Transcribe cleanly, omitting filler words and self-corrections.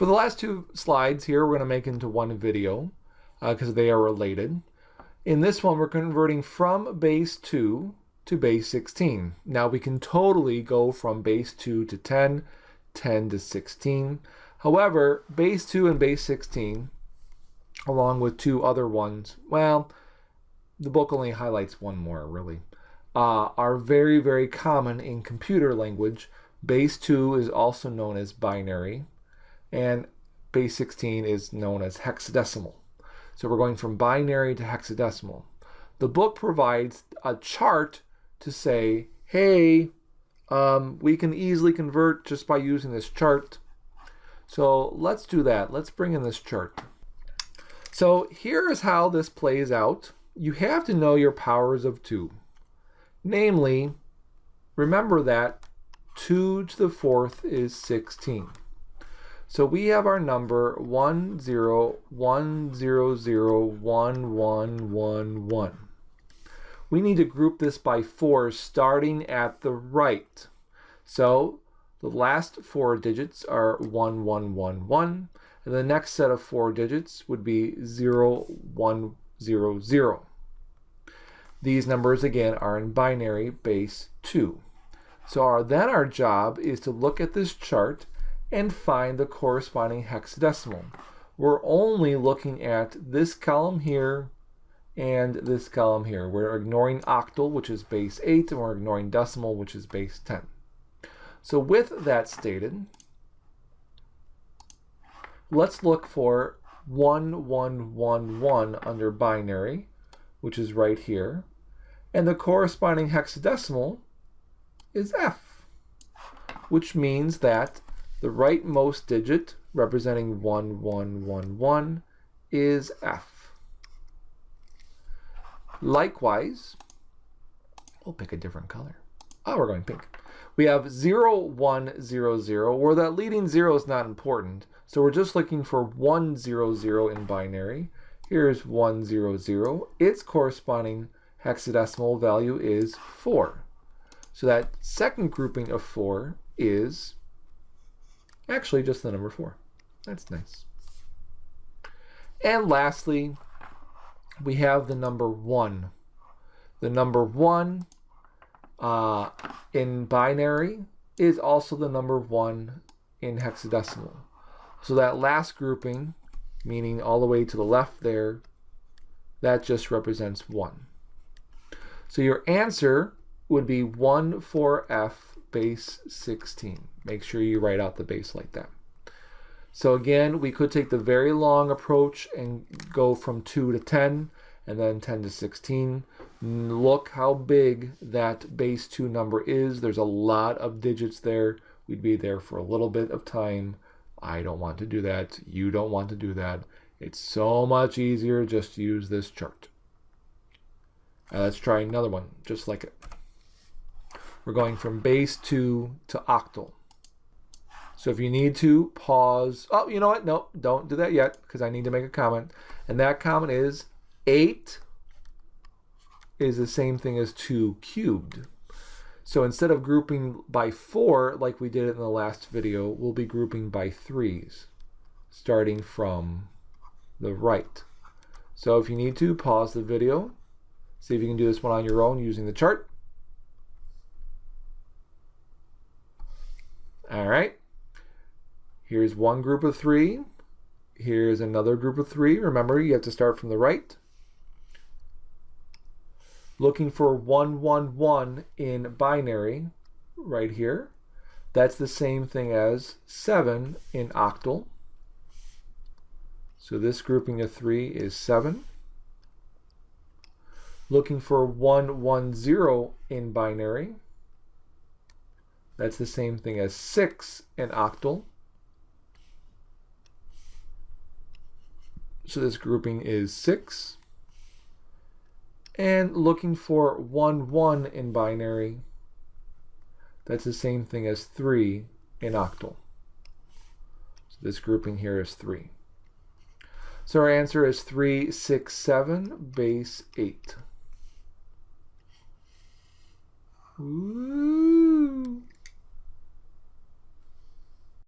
For the last two slides here, we're going to make into one video because they are related. In this one, we're converting from base 2 to base 16. Now we can totally go from base 2 to 10, 10 to 16. However, base 2 and base 16, along with two other ones, well, the book only highlights one more really, are very, very common in computer language. Base 2 is also known as binary, and base 16 is known as hexadecimal. So we're going from binary to hexadecimal. The book provides a chart to say, hey, we can easily convert just by using this chart. So let's do that. Let's bring in this chart. So here is how this plays out. You have to know your powers of 2. Namely, remember that 2 to the 4th is 16. So we have our number 10101111. We need to group this by 4 starting at the right. So the last 4 digits are 1111, and the next set of 4 digits would be 0100. These numbers again are in binary base 2. So then our job is to look at this chart and find the corresponding hexadecimal. We're only looking at this column here and this column here. We're ignoring octal, which is base 8, and we're ignoring decimal, which is base 10. So with that stated, let's look for 1111 under binary, which is right here, and the corresponding hexadecimal is F, which means that the rightmost digit representing 1111 is F. Likewise, we'll pick a different color. Oh, we're going pink. We have 0100, where that leading 0 is not important. So we're just looking for 100 in binary. Here's 100. Its corresponding hexadecimal value is 4. So that second grouping of 4 is actually just the number 4. That's nice. And lastly, we have the number 1. The number 1 in binary is also the number 1 in hexadecimal. So that last grouping, meaning all the way to the left there, that just represents 1. So your answer would be 14F base 16. Make sure you write out the base like that. So again, we could take the very long approach and go from 2 to 10 and then 10 to 16. Look how big that base 2 number is. There's a lot of digits there. We'd be there for a little bit of time. I don't want to do that. You don't want to do that. It's so much easier just to use this chart. Let's try another one just like it. We're going from base 2 to octal. So if you need to pause, oh, you know what? No, don't do that yet because I need to make a comment. And that comment is 8 is the same thing as 2 cubed. So instead of grouping by 4 like we did in the last video, we'll be grouping by 3s, starting from the right. So if you need to, pause the video. See if you can do this one on your own using the chart. All right. Here's one group of 3. Here's another group of 3. Remember, you have to start from the right. Looking for 111 in binary right here. That's the same thing as 7 in octal. So this grouping of 3 is 7. Looking for 110 in binary. That's the same thing as 6 in octal. So this grouping is 6. And looking for 1 in binary. That's the same thing as 3 in octal. So this grouping here is 3. So our answer is 367 base 8. Ooh.